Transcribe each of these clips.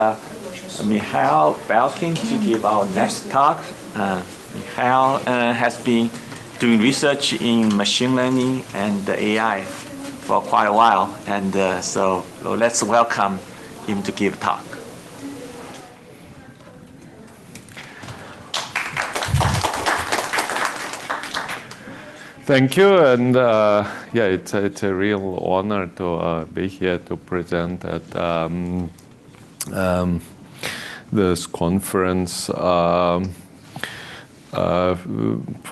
Mikhail Belkin to give our next talk. Mikhail has been doing research in machine learning and AI for quite a while, and so let's welcome him to give a talk. Thank you, and yeah, it's a real honor to be here to present at this conference for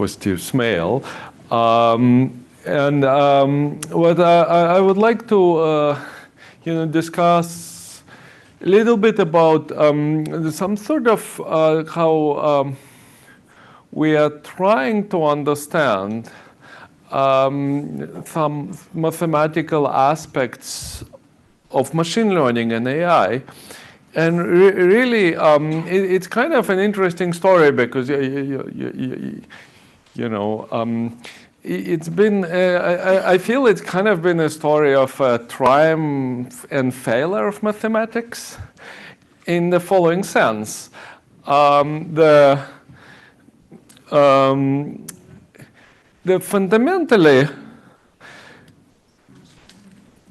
Steve Smale. And what I would like to discuss a little bit about some sort of how we are trying to understand some mathematical aspects of machine learning and AI. And really, it's kind of an interesting story because, it's been, I feel it's kind of been a story of triumph and failure of mathematics in the following sense. Fundamentally,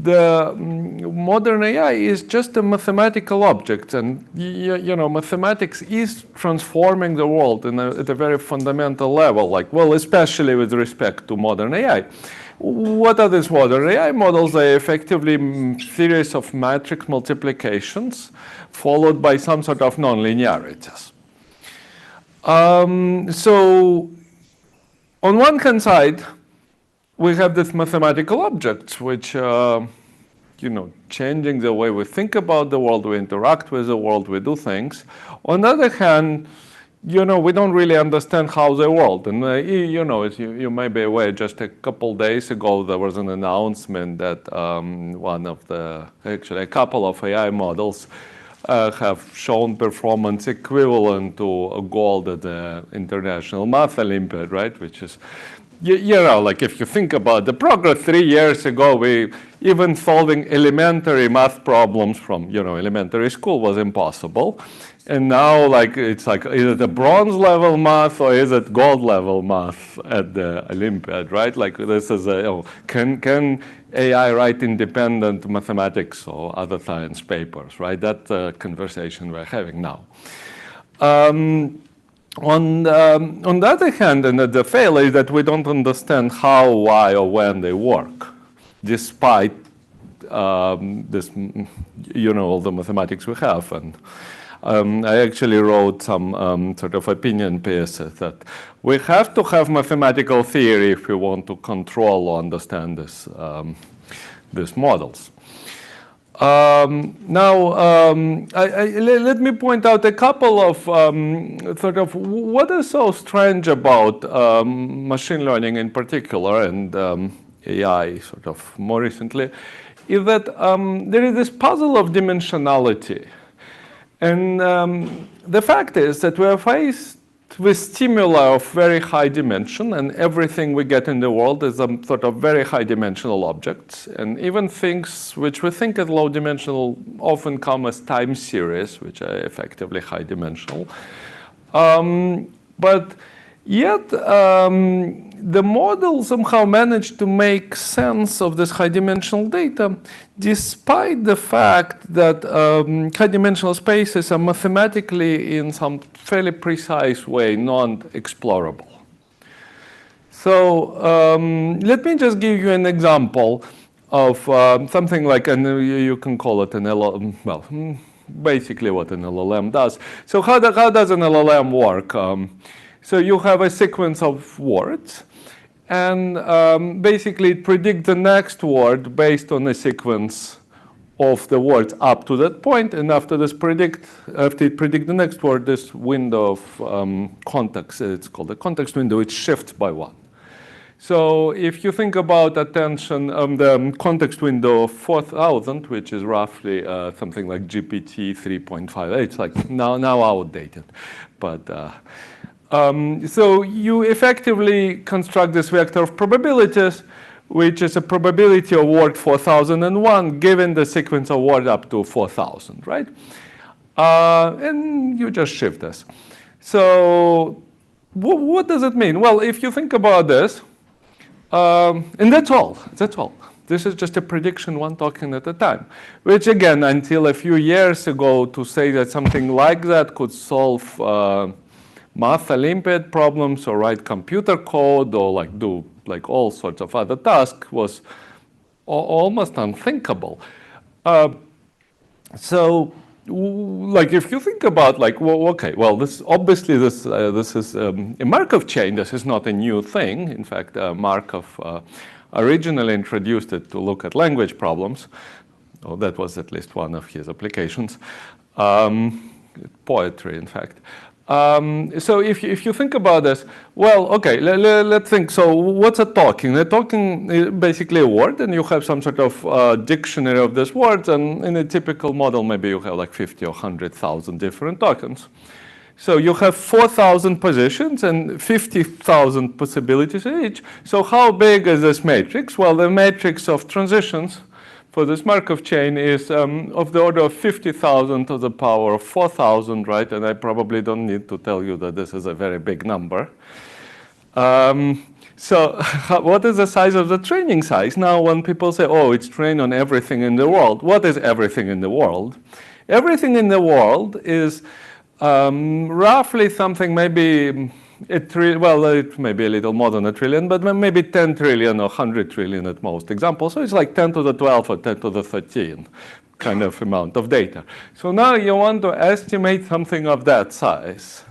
the modern AI is just a mathematical object, and mathematics is transforming the world at a very fundamental level, especially with respect to modern AI. What are these modern AI models? They are effectively a series of matrix multiplications followed by some sort of nonlinearities. So on one hand side, we have these mathematical objects, which changing the way we think about the world, we interact with the world, we do things. On the other hand, we don't really understand how they work. And as you may be aware, just a couple days ago, there was an announcement that actually a couple of AI models have shown performance equivalent to a gold at the International Math Olympiad, right? Which is, if you think about the progress 3 years ago, we even solving elementary math problems from elementary school was impossible, and now it's is it a bronze level math or is it gold level math at the Olympiad, right? This is can AI write independent mathematics or other science papers, right? That's a conversation we're having now. On the other hand, and the failure is that we don't understand how, why, or when they work, despite this, all the mathematics we have. And I actually wrote some sort of opinion pieces that we have to have mathematical theory if we want to control or understand these models. Now, let me point out a couple of sort of what is so strange about machine learning in particular and AI sort of more recently, is that there is this puzzle of dimensionality. And the fact is that we are faced with stimuli of very high dimension, and everything we get in the world is a sort of very high dimensional objects. And even things which we think as low dimensional often come as time series, which are effectively high dimensional. But yet, the model somehow managed to make sense of this high-dimensional data, despite the fact that high-dimensional spaces are mathematically, in some fairly precise way, non-explorable. So let me just give you an example of something like, and you can call it an LLM, well, basically what an LLM does. So how does an LLM work? So you have a sequence of words, and basically it predicts the next word based on a sequence of the words up to that point. And after it predicts the next word, this window of context, it's called the context window, it shifts by 1. So if you think about attention, the context window of 4,000, which is roughly something like GPT 3.5, it's like now outdated, but so you effectively construct this vector of probabilities, which is a probability of word 4001 given the sequence of word up to 4000, right? and you just shift this. So what does it mean? Well, if you think about this, and that's all. This is just a prediction, one token at a time, which again, until a few years ago, to say that something like that could solve math Olympiad problems or write computer code or like do like all sorts of other tasks was almost unthinkable. So like if you think about like, well, okay, well, this obviously this is a Markov chain. This is not a new thing. In fact, Markov originally introduced it to look at language problems. Oh, that was at least one of his applications. Poetry, in fact. So if you think about this, well, okay, let's think. So what's a token? A token is basically a word, and you have some sort of dictionary of these words. And in a typical model, maybe you have like 50 or 100,000 different tokens. So you have 4,000 positions and 50,000 possibilities each. So how big is this matrix? Well, the matrix of transitions for this Markov chain is of the order of 50,000 to the power of 4,000, right? And I probably don't need to tell you that this is a very big number. So what is the size of the training size? Now, when people say, oh, it's trained on everything in the world, what is everything in the world? Everything in the world is roughly something maybe well, it may be a little more than a trillion, but maybe 10 trillion or 100 trillion at most examples. So it's like 10 to the 12 or 10 to the 13 kind of amount of data. So now you want to estimate something of that size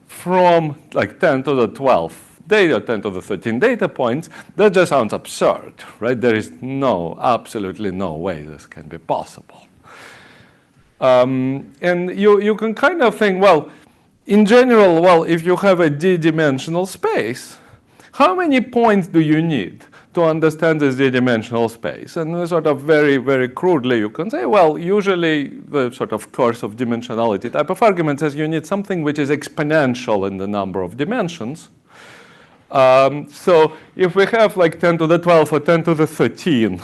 from like 10 to the 12 data, 10 to the 13 data points. That just sounds absurd, right? There is absolutely no way this can be possible. And you can kind of think, well, in general, well, if you have a d-dimensional space, how many points do you need to understand this d-dimensional space? And sort of very, very crudely, you can say, well, usually the sort of course of dimensionality type of argument says you need something which is exponential in the number of dimensions. So if we have like 10 to the 12 or 10 to the 13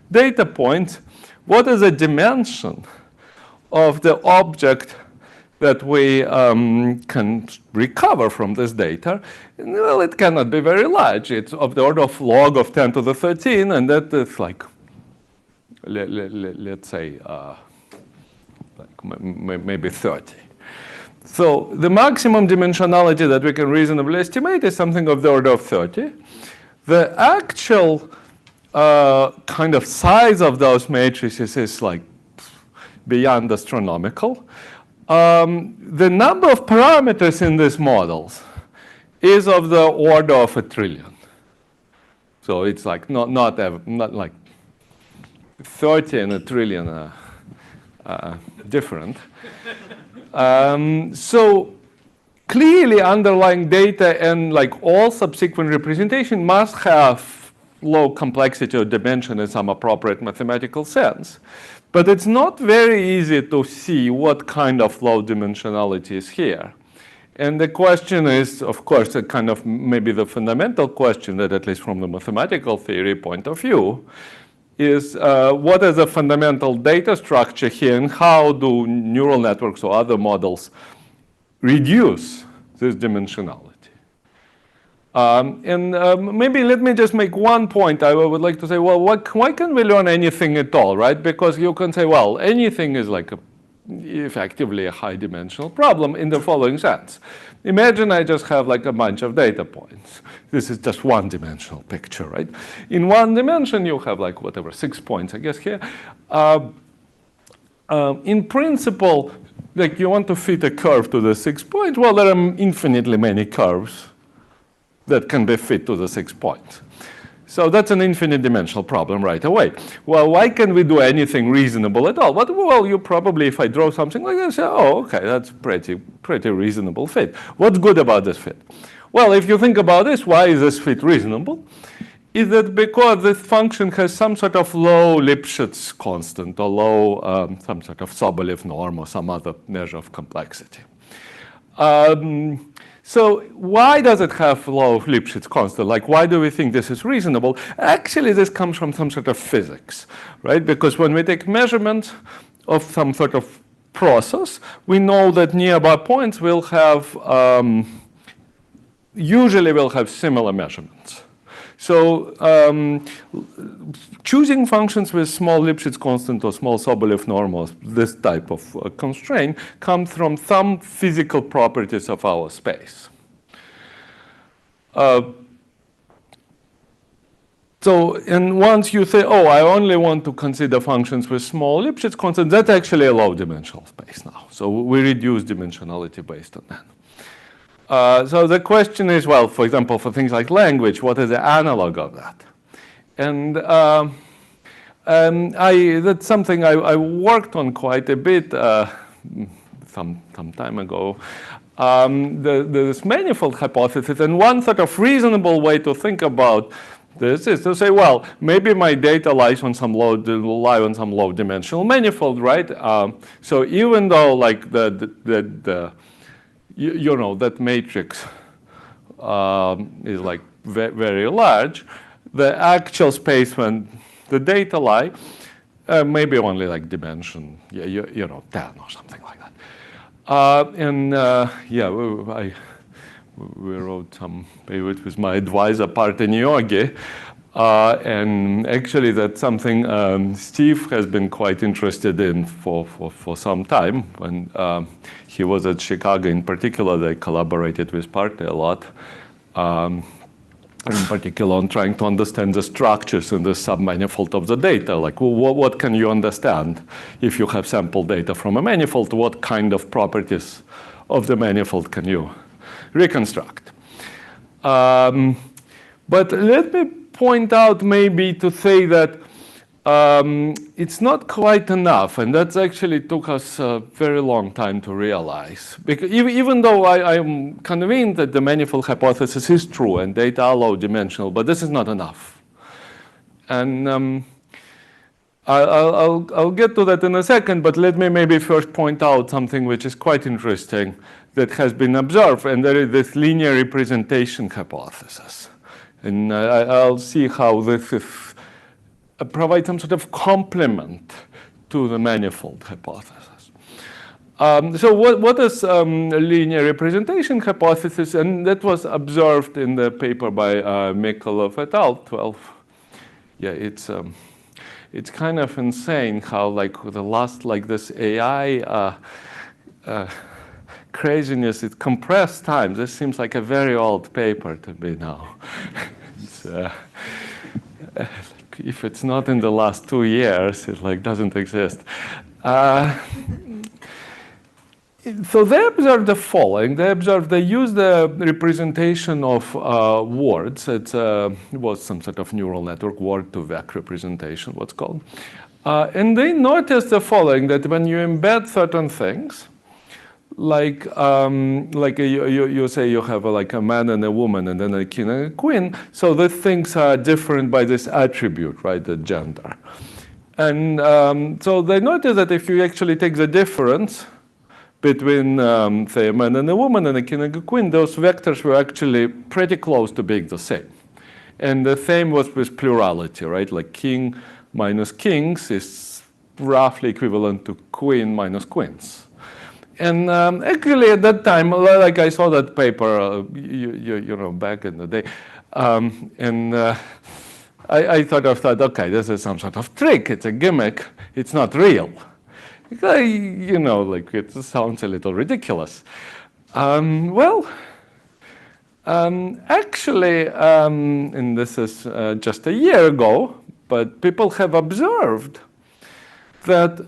data points, what is the dimension of the object that we can recover from this data? And, well, it cannot be very large. It's of the order of log of 10 to the 13, and that is like, let's say, like maybe 30. So the maximum dimensionality that we can reasonably estimate is something of the order of 30. The actual kind of size of those matrices is like beyond astronomical. The number of parameters in these models is of the order of 1 trillion. So it's like not like 30 and 1 trillion are different. So clearly underlying data and like all subsequent representation must have low complexity or dimension in some appropriate mathematical sense. But it's not very easy to see what kind of low dimensionality is here. And the question is, of course, a kind of maybe the fundamental question that, at least from the mathematical theory point of view, is what is the fundamental data structure here, and how do neural networks or other models reduce this dimensionality? Maybe let me just make one point. I would like to say, well, why can't we learn anything at all, right? Because you can say, well, anything is like effectively a high-dimensional problem in the following sense. Imagine I just have like a bunch of data points. This is just one-dimensional picture, right? In one dimension, you have like whatever, 6 points, I guess, here. In principle, like you want to fit a curve to the 6 points. Well, there are infinitely many curves that can be fit to the 6 points. So that's an infinite dimensional problem right away. Well, why can't we do anything reasonable at all? Well, you probably, if I draw something like this, say, oh, okay, that's pretty reasonable fit. What's good about this fit? Well, if you think about this, why is this fit reasonable? Is that because this function has some sort of low Lipschitz constant or low some sort of Sobolev norm or some other measure of complexity. So why does it have low Lipschitz constant? Like, why do we think this is reasonable? Actually, this comes from some sort of physics, right? Because when we take measurements of some sort of process, we know that nearby points will have, usually will have similar measurements. So choosing functions with small Lipschitz constant or small Sobolev norm, this type of constraint, comes from some physical properties of our space. So, and once you say, oh, I only want to consider functions with small Lipschitz constant, that's actually a low-dimensional space now. So we reduce dimensionality based on that. So the question is, well, for example, for things like language, what is the analog of that? And that's something I worked on quite a bit some time ago. This manifold hypothesis, and one sort of reasonable way to think about this is to say, well, maybe my data lies on some low dimensional manifold, right? So even though like you know that matrix is like very large, the actual space when the data lie maybe only like dimension, you know, 10 or something like that. Yeah, we wrote some papers with my advisor, Partha Niyogi, and actually that's something Steve has been quite interested in for some time. When he was at Chicago in particular, they collaborated with Partha a lot, in particular on trying to understand the structures in the submanifold of the data. Like, what can you understand if you have sample data from a manifold? What kind of properties of the manifold can you reconstruct? But let me point out maybe to say that it's not quite enough, and that actually took us a very long time to realize. Because even though I'm convinced that the manifold hypothesis is true and data are low dimensional, but this is not enough. And I'll get to that in a second, but let me maybe first point out something which is quite interesting that has been observed, and there is this linear representation hypothesis. And I'll see how this is, provides some sort of complement to the manifold hypothesis. So what is linear representation hypothesis? And that was observed in the paper by Mikhail et al. 12. Yeah, it's kind of insane how like the last like this AI craziness, it compressed time. This seems like a very old paper to me now. If it's not in the last 2 years, it like doesn't exist. So they observed the following. They used the representation of words. It was some sort of neural network, word-to-vec representation, what's called. And they noticed the following, that when you embed certain things, like you say you have like a man and a woman and then a king and a queen, so the things are different by this attribute, right, the gender. And so they noticed that if you actually take the difference between, say, a man and a woman and a king and a queen, those vectors were actually pretty close to being the same. And the same was with plurality, right? Like king minus kings is roughly equivalent to queen minus queens. And actually, at that time, like I saw that paper, you know, back in the day, and I thought, okay, this is some sort of trick. It's a gimmick. It's not real. You know, like it sounds a little ridiculous. Well, actually, and this is just a year ago, but people have observed that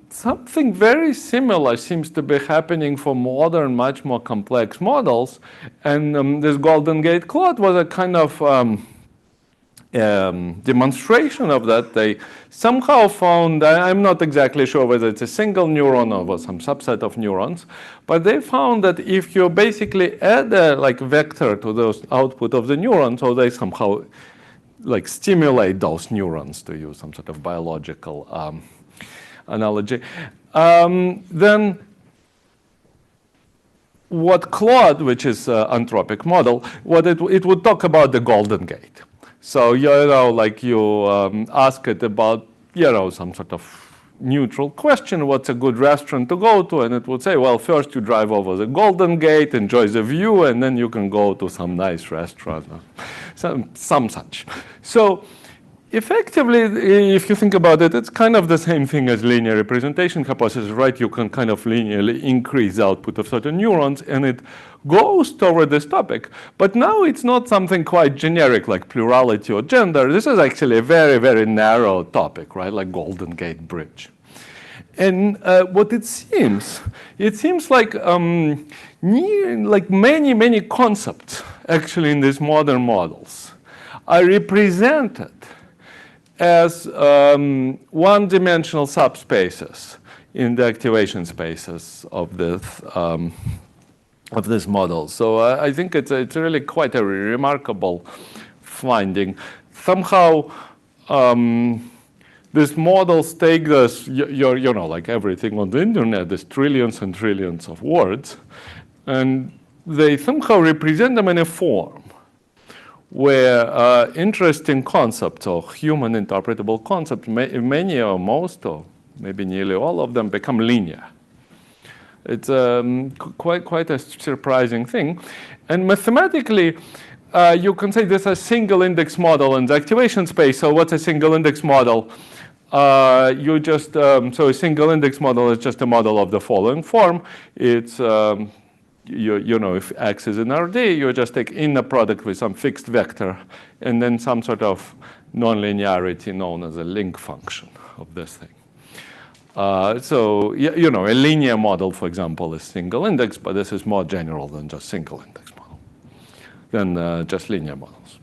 something very similar seems to be happening for modern, much more complex models. And this Golden Gate Cloud was a kind of demonstration of that. They somehow found, I'm not exactly sure whether it's a single neuron or some subset of neurons, but they found that if you basically add a like vector to those output of the neuron, so they somehow like stimulate those neurons, to use some sort of biological analogy, then what Claude, which is an anthropic model, what it would talk about the Golden Gate. So, you know, like you ask it about, you know, some sort of neutral question, what's a good restaurant to go to? And it would say, well, first you drive over the Golden Gate, enjoy the view, and then you can go to some nice restaurant, some such. So effectively, if you think about it, it's kind of the same thing as linear representation hypothesis, right? You can kind of linearly increase the output of certain neurons, and it goes toward this topic. But now it's not something quite generic like plurality or gender. This is actually a very, very narrow topic, right? Like Golden Gate Bridge. And what it seems like many, many concepts actually in these modern models are represented as one-dimensional subspaces in the activation spaces of this model. So I think it's really quite a remarkable finding. Somehow, these models take this, you know, like everything on the internet, there's trillions and trillions of words, and they somehow represent them in a form where interesting concepts or human interpretable concepts, many or most or maybe nearly all of them become linear. It's quite a surprising thing. And mathematically, you can say this is a single index model in the activation space. So what's a single index model? So a single index model is just a model of the following form. It's you know, if X is in RD, you just take inner product with some fixed vector and then some sort of nonlinearity known as a link function of this thing. So, you know, a linear model, for example, is single index, but this is more general than just single index model, than just linear models.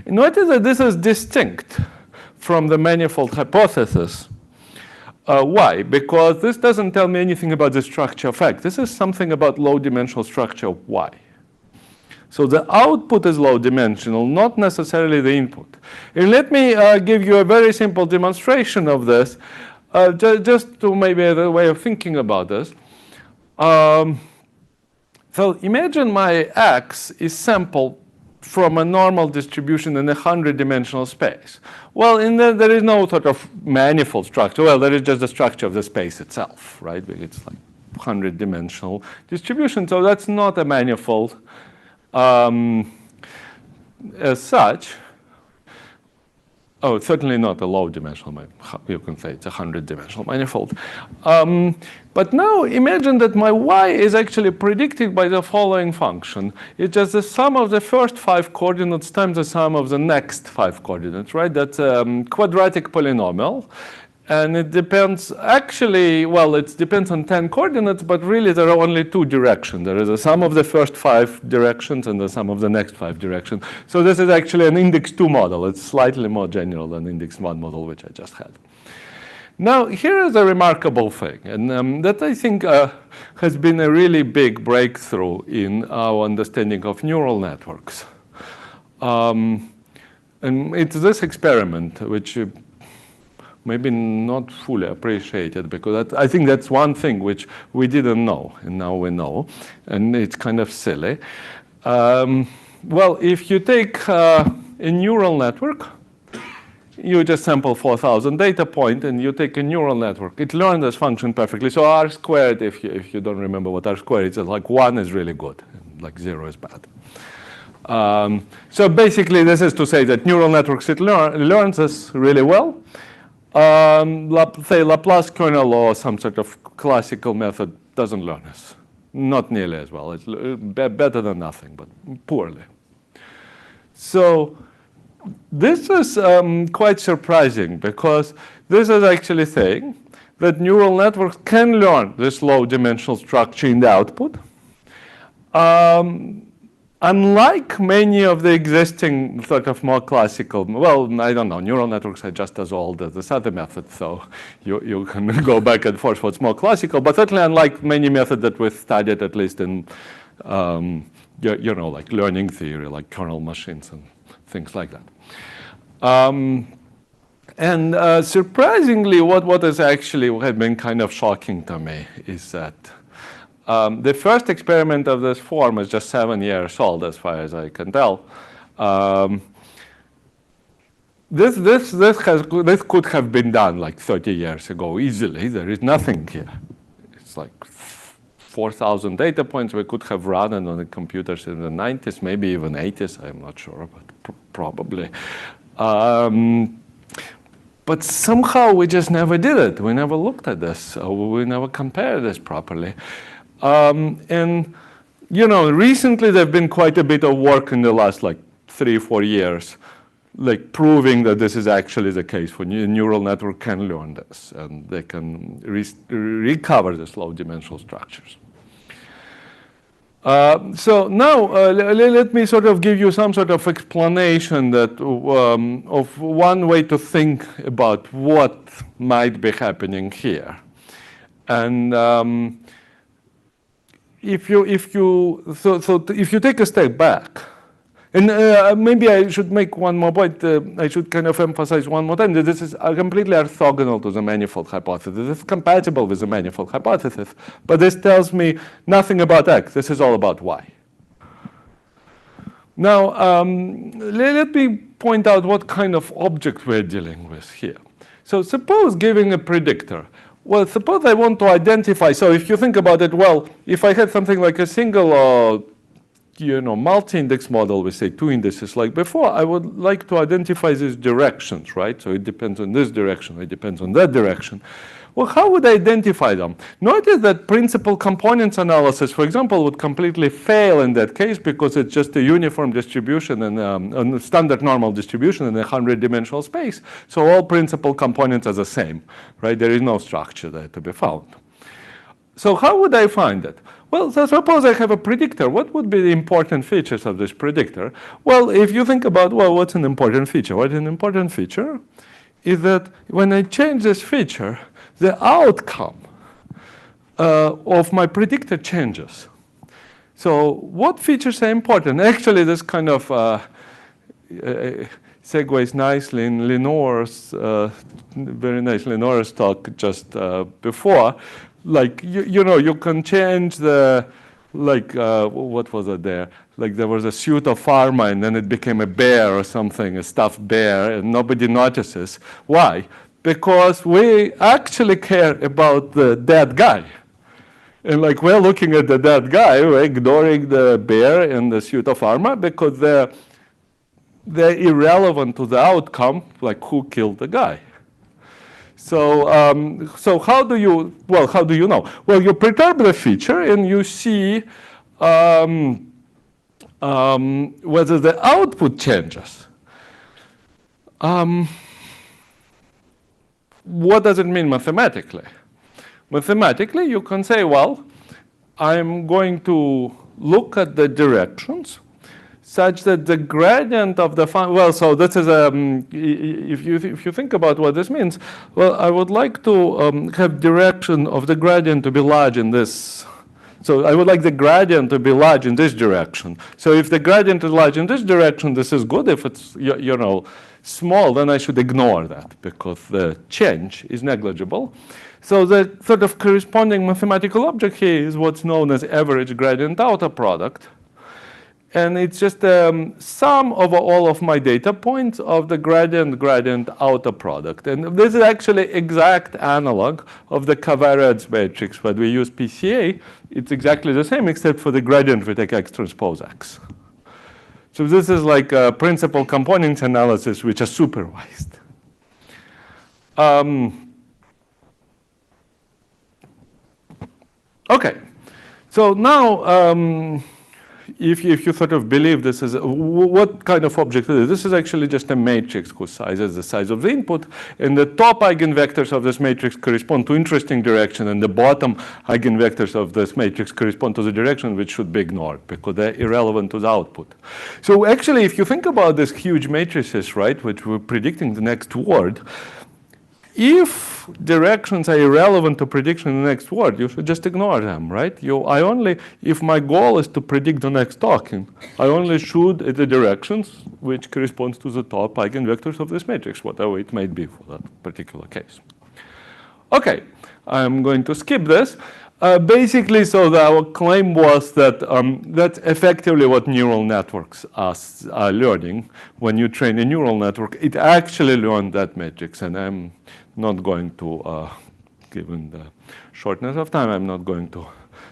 And notice that this is distinct from the manifold hypothesis. Why? Because this doesn't tell me anything about the structure of X. This is something about low-dimensional structure of Y. So the output is low-dimensional, not necessarily the input. And let me give you a very simple demonstration of this, just to maybe a way of thinking about this. So imagine my X is sampled from a normal distribution in a 100-dimensional space. Well, there is no sort of manifold structure. Well, there is just the structure of the space itself, right? It's like 100-dimensional distribution, so that's not a manifold as such. Oh, it's certainly not a low-dimensional, you can say it's a 100-dimensional manifold. But now imagine that my Y is actually predicted by the following function. It's just the sum of the first 5 coordinates times the sum of the next 5 coordinates, right? That's a quadratic polynomial. And it depends, actually, well, it depends on 10 coordinates, but really there are only 2 directions. There is a sum of the first 5 directions and the sum of the next 5 directions. So this is actually an index 2 model. It's slightly more general than index 1 model, which I just had. Now, here is a remarkable thing, and that I think has been a really big breakthrough in our understanding of neural networks. And it's this experiment, which maybe not fully appreciated, because I think that's one thing which we didn't know, and now we know, and it's kind of silly. Well, if you take a neural network, you just sample 4,000 data points, and you take a neural network. It learns this function perfectly. So R squared, if you don't remember what R squared is, like 1 is really good, and like 0 is bad. So basically, this is to say that neural networks, it learns this really well. Say Laplace kernel or some sort of classical method doesn't learn this. Not nearly as well. It's better than nothing, but poorly. So this is quite surprising, because this is actually saying that neural networks can learn this low-dimensional structure in the output. Unlike many of the existing sort of more classical, well, I don't know, neural networks are just as old as this other method, so you can go back and forth what's more classical, but certainly unlike many methods that we've studied, at least in, you know, like learning theory, like kernel machines and things like that. And surprisingly, what is actually had been kind of shocking to me is that the first experiment of this form is just 7 years old, as far as I can tell. this could have been done like 30 years ago easily. There is nothing here. It's like 4,000 data points we could have run on the computers in the 90s, maybe even 80s. I'm not sure, but probably. But somehow we just never did it. We never looked at this. We never compared this properly. And you know, recently there's been quite a bit of work in the last like 3-4 years, like proving that this is actually the case. For neural network can learn this, and they can recover the low dimensional structures. So now let me sort of give you some sort of explanation that of one way to think about what might be happening here. And if you take a step back, and maybe I should make one more point. I should kind of emphasize one more time that this is completely orthogonal to the manifold hypothesis. It's compatible with the manifold hypothesis, but this tells me nothing about X. This is all about Y. Now, let me point out what kind of object we're dealing with here. So suppose giving a predictor. Well, suppose I want to identify. So if you think about it, well, if I had something like a single multi-index model with, say, 2 indices like before, I would like to identify these directions, right? So it depends on this direction, it depends on that direction. Well, how would I identify them? Notice that principal components analysis, for example, would completely fail in that case because it's just a uniform distribution and a standard normal distribution in a 100-dimensional space. So all principal components are the same, right? There is no structure there to be found. So how would I find it? Well, so suppose I have a predictor. What would be the important features of this predictor? Well, if you think about, well, what's an important feature? What an important feature is that when I change this feature, the outcome of my predictor changes. So what features are important? Actually, this kind of segues nicely in Lenore's, very nice Lenore's talk just before. Like, you can change the, like, what was it there? Like there was a suit of armor and then it became a bear or something, a stuffed bear, and nobody notices. Why? Because we actually care about the dead guy. And like we're looking at the dead guy, we're ignoring the bear and the suit of armor because they're irrelevant to the outcome, like who killed the guy. So, so how do you know? Well, you perturb the feature and you see whether the output changes. What does it mean mathematically? Mathematically, you can say, well, I'm going to look at the directions such that the gradient of the function, well, so this is if you think about what this means, well, I would like to have direction of the gradient to be large in this. So I would like the gradient to be large in this direction. So if the gradient is large in this direction, this is good. If it's small, then I should ignore that because the change is negligible. So the sort of corresponding mathematical object here is what's known as average gradient outer product. And it's just sum over all of my data points of the gradient outer product. And this is actually exact analog of the covariance matrix. When we use PCA, it's exactly the same except for the gradient we take X transpose X. So this is like a principal components analysis which are supervised. Okay, so now if you sort of believe this is, what kind of object is it? This is actually just a matrix whose size is the size of the input, and the top eigenvectors of this matrix correspond to interesting direction, and the bottom eigenvectors of this matrix correspond to the direction which should be ignored because they're irrelevant to the output. So actually, if you think about these huge matrices, right, which we're predicting the next word, if directions are irrelevant to prediction in the next word, you should just ignore them, right? If my goal is to predict the next token, I only should at the directions which corresponds to the top eigenvectors of this matrix, whatever it might be for that particular case. Okay, I'm going to skip this. Basically, so our claim was that that's effectively what neural networks are learning. When you train a neural network, it actually learned that matrix. And I'm not going to, given the shortness of time, I'm not going to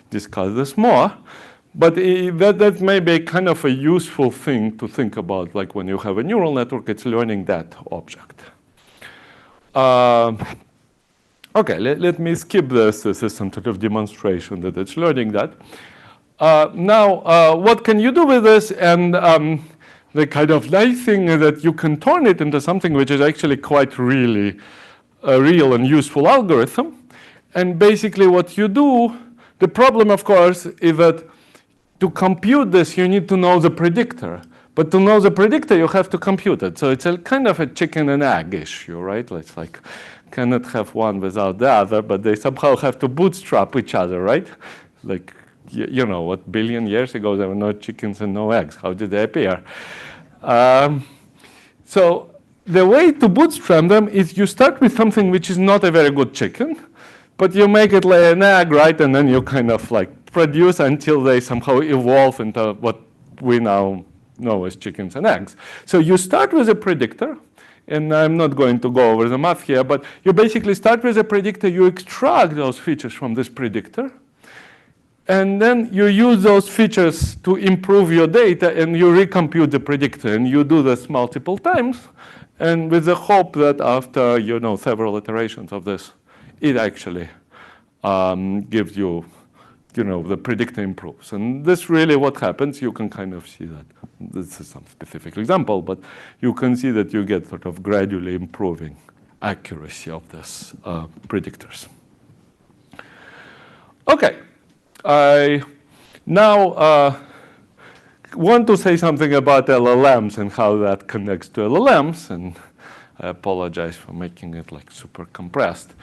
discuss this more. But that may be kind of a useful thing to think about. Like when you have a neural network, it's learning that object. OK, let me skip this. This is some sort of demonstration that it's learning that. Now, what can you do with this? And the kind of nice thing is that you can turn it into something which is actually quite really a real and useful algorithm. And basically what you do, the problem, of course, is that to compute this, you need to know the predictor. But to know the predictor, you have to compute it. So it's a kind of a chicken and egg issue, right? It's like cannot have one without the other, but they somehow have to bootstrap each other, right? Like, you know, what billion years ago there were no chickens and no eggs. How did they appear? So the way to bootstrap them is you start with something which is not a very good chicken, but you make it lay an egg, right? And then you kind of like produce until they somehow evolve into what we now know as chickens and eggs. So you start with a predictor, and I'm not going to go over the math here, but you basically start with a predictor, you extract those features from this predictor, and then you use those features to improve your data, and you recompute the predictor, and you do this multiple times, and with the hope that after several iterations of this, it actually gives you the predictor improves. And this really what happens, you can kind of see that. This is some specific example, but you can see that you get sort of gradually improving accuracy of this predictors. OK, I now want to say something about LLMs and how that connects to LLMs. And I apologize for making it like super compressed.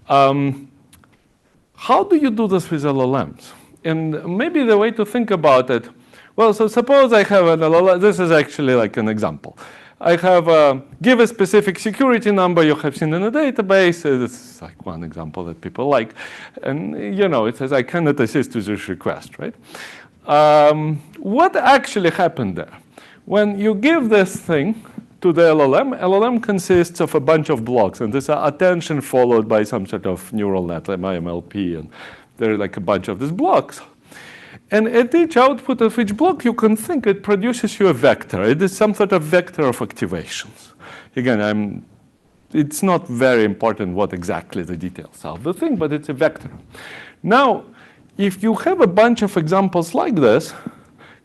How do you do this with LLMs? And maybe the way to think about it, well, so suppose I have an LLM. This is actually like an example. I have give a specific security number you have seen in a database. This is like one example that people like. And it says I cannot assist with this request, right? What actually happened there? When you give this thing to the LLM consists of a bunch of blocks, and this is attention followed by some sort of neural net, MLP, and there are like a bunch of these blocks. And at each output of each block, you can think it produces you a vector. It is some sort of vector of activations. Again, it's not very important what exactly the details are of the thing, but it's a vector. Now, if you have a bunch of examples like this,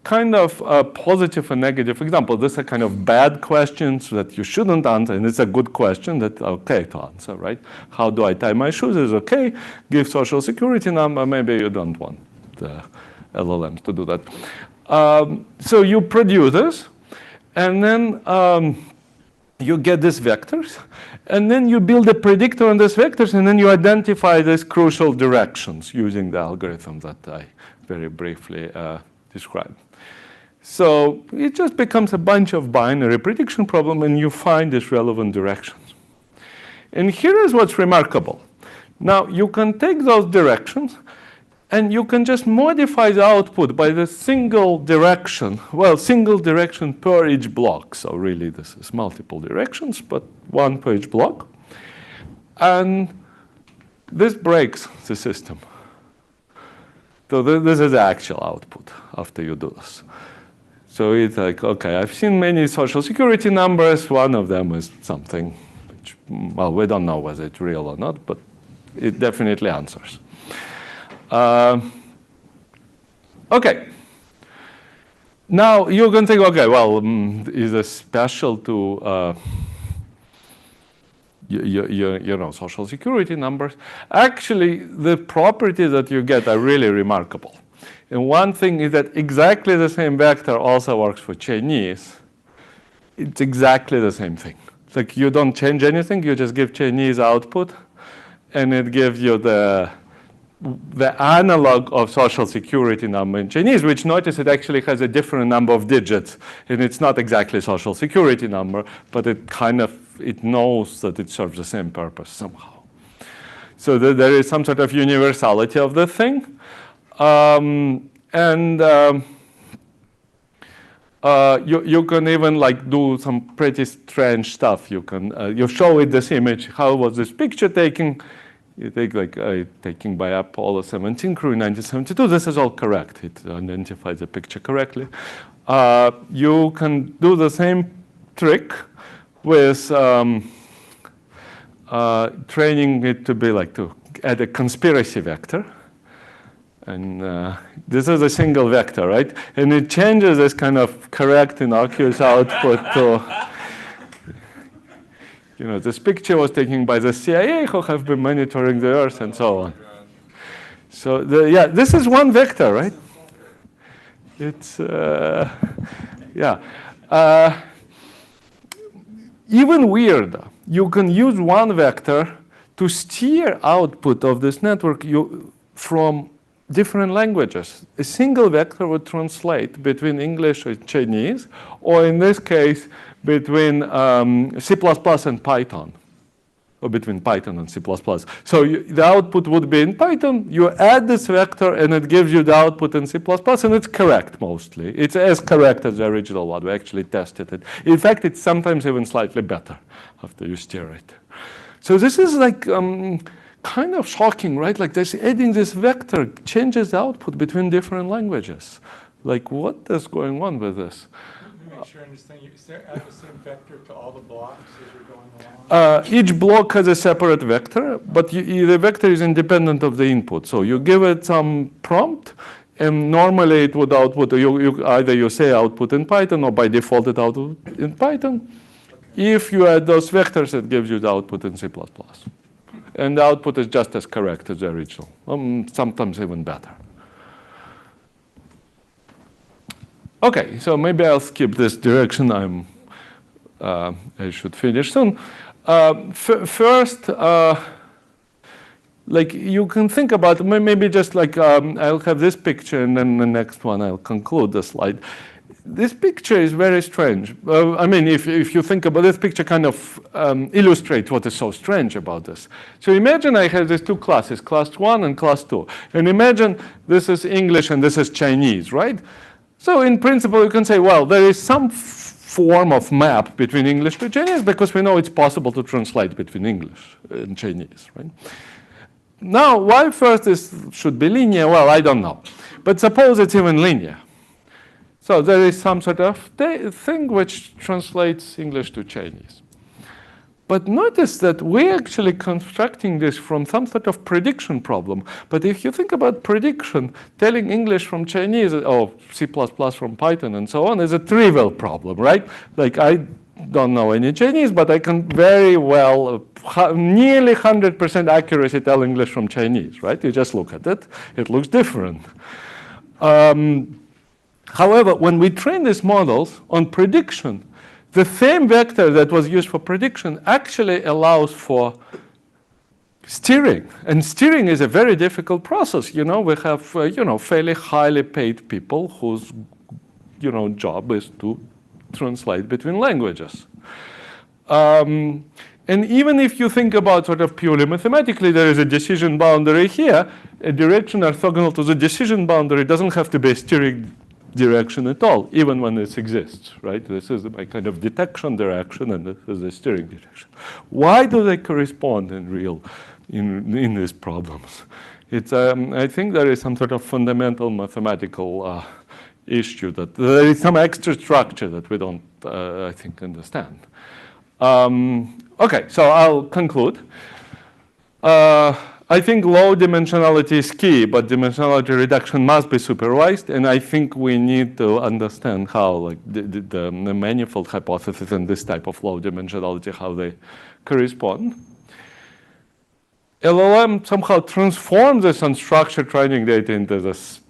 kind of positive and negative example. These are kind of bad questions that you shouldn't answer, and it's a good question that okay to answer, right? How do I tie my shoes is okay. Give social security number. Maybe you don't want the LLMs to do that. So you produce this, and then you get these vectors, and then you build a predictor on these vectors, and then you identify these crucial directions using the algorithm that I very briefly described. So it just becomes a bunch of binary prediction problem, and you find these relevant directions. And here is what's remarkable. Now, you can take those directions, and you can just modify the output by the single direction. Well, single direction per each block. So really, this is multiple directions, but one per each block. And this breaks the system. So this is the actual output after you do this. So it's like, OK, I've seen many social security numbers. One of them is something which, well, we don't know whether it's real or not, but it definitely answers. OK. Now you can think, OK, well, is this special to social security numbers? Actually, the properties that you get are really remarkable. And one thing is that exactly the same vector also works for Chinese. It's exactly the same thing. It's like you don't change anything. You just give Chinese output, and it gives you the analog of social security number in Chinese, which notice it actually has a different number of digits. And it's not exactly social security number, but it knows that it serves the same purpose somehow. so that there is some sort of universality of the thing. You can even like do some pretty strange stuff. You can you show it this image. How was this picture taken? You take like taken by Apollo 17 crew in 1972. This is all correct. It identifies the picture correctly. You can do the same trick with training it to be like to add a conspiracy vector. And this is a single vector, right? And it changes this kind of correct innocuous output to, this picture was taken by the CIA who have been monitoring the Earth and so on. So, this is one vector, right? It's, even weirder, you can use one vector to steer output of this network from different languages. A single vector would translate between English and Chinese, or in this case, between C++ and Python, or between Python and C++. So the output would be in Python. You add this vector, and it gives you the output in C++, and it's correct mostly. It's as correct as the original one. We actually tested it. In fact, it's sometimes even slightly better after you steer it. So this is like kind of shocking, right? Like this, adding this vector changes the output between different languages. Like, what is going on with this? Make sure I understand. You add the same vector to all the blocks as you're going along? Each block has a separate vector, but the vector is independent of the input. So you give it some prompt, and normally it would output, either you say output in Python, or by default it output in Python. Okay. If you add those vectors, it gives you the output in C++. And the output is just as correct as the original, sometimes even better. Okay, so maybe I'll skip this direction. I should finish soon. First, like you can think about maybe just like I'll have this picture, and then the next one I'll conclude the slide. This picture is very strange. I mean, if you think about this picture, kind of illustrates what is so strange about this. So imagine I have these two classes, class 1 and class 2. And imagine this is English and this is Chinese, right? So in principle, you can say, well, there is some form of map between English to Chinese because we know it's possible to translate between English and Chinese, right? Now, why first this should be linear? Well, I don't know. But suppose it's even linear. So there is some sort of thing which translates English to Chinese. But notice that we're actually constructing this from some sort of prediction problem. But if you think about prediction, telling English from Chinese or C++ from Python and so on is a trivial problem, right? Like I don't know any Chinese, but I can very well, nearly 100% accuracy tell English from Chinese, right? You just look at it, it looks different. However, when we train these models on prediction, the same vector that was used for prediction actually allows for steering. And steering is a very difficult process. We have, fairly highly paid people whose, job is to translate between languages. And even if you think about sort of purely mathematically, there is a decision boundary here. A direction orthogonal to the decision boundary doesn't have to be a steering direction at all, even when this exists, right? This is my kind of detection direction, and this is the steering direction. Why do they correspond in these problems? It's, I think there is some sort of fundamental mathematical issue that there is some extra structure that we don't, I think, understand. Okay, so I'll conclude. I think low dimensionality is key, but dimensionality reduction must be supervised, and I think we need to understand how, like, the manifold hypothesis and this type of low dimensionality, how they correspond. LLM somehow transforms this unstructured training data into this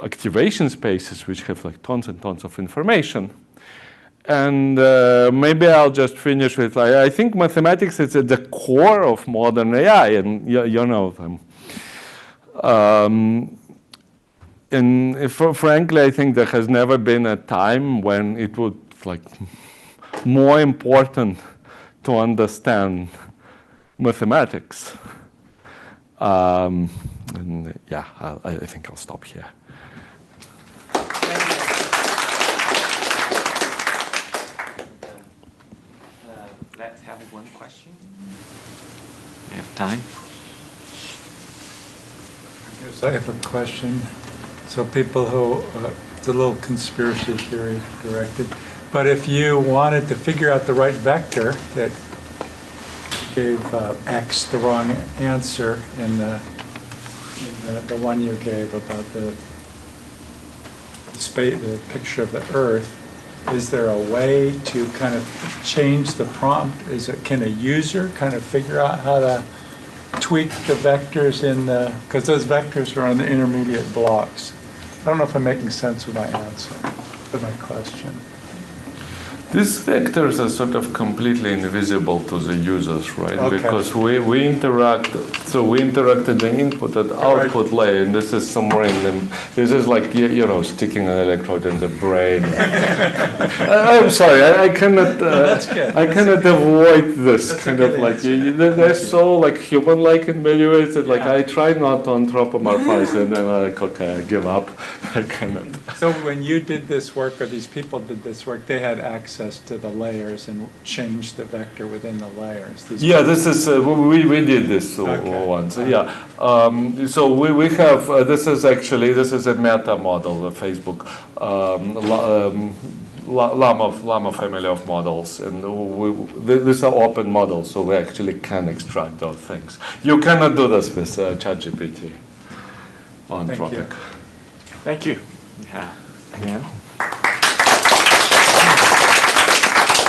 activation spaces, which have like tons and tons of information. And maybe I'll just finish with, I think mathematics is at the core of modern AI, and you know them. And frankly, I think there has never been a time when it would like more important to understand mathematics. And yeah, I think I'll stop here. Let's have one question. We have time. Yes, I have a question. So people who, it's a little conspiracy theory directed, but if you wanted to figure out the right vector that gave X the wrong answer in the one you gave about the picture of the Earth, is there a way to kind of change the prompt? Can a user kind of figure out how to tweak the vectors in the, because those vectors are on the intermediate blocks. I don't know if I'm making sense with my answer, with my question. These vectors are sort of completely invisible to the users, right? Okay. Because we interact, so we interact at the input and output layer, and this is somewhere in them. This is like, you know, sticking an electrode in the brain. I'm sorry, I cannot, I cannot avoid this. That's kind of like, they're so like human-like in many ways that like I try not to anthropomorphize, and then I'm like, okay, I give up. I cannot. So when you did this work, or these people did this work, they had access to the layers and changed the vector within the layers. Yeah, this is, we did this once, yeah. So we have, this is a meta model, a Facebook llama family of models, and these are open models, so we actually can extract those things. You cannot do this with ChatGPT on Anthropic. Thank you. Thank you. Yeah. Again.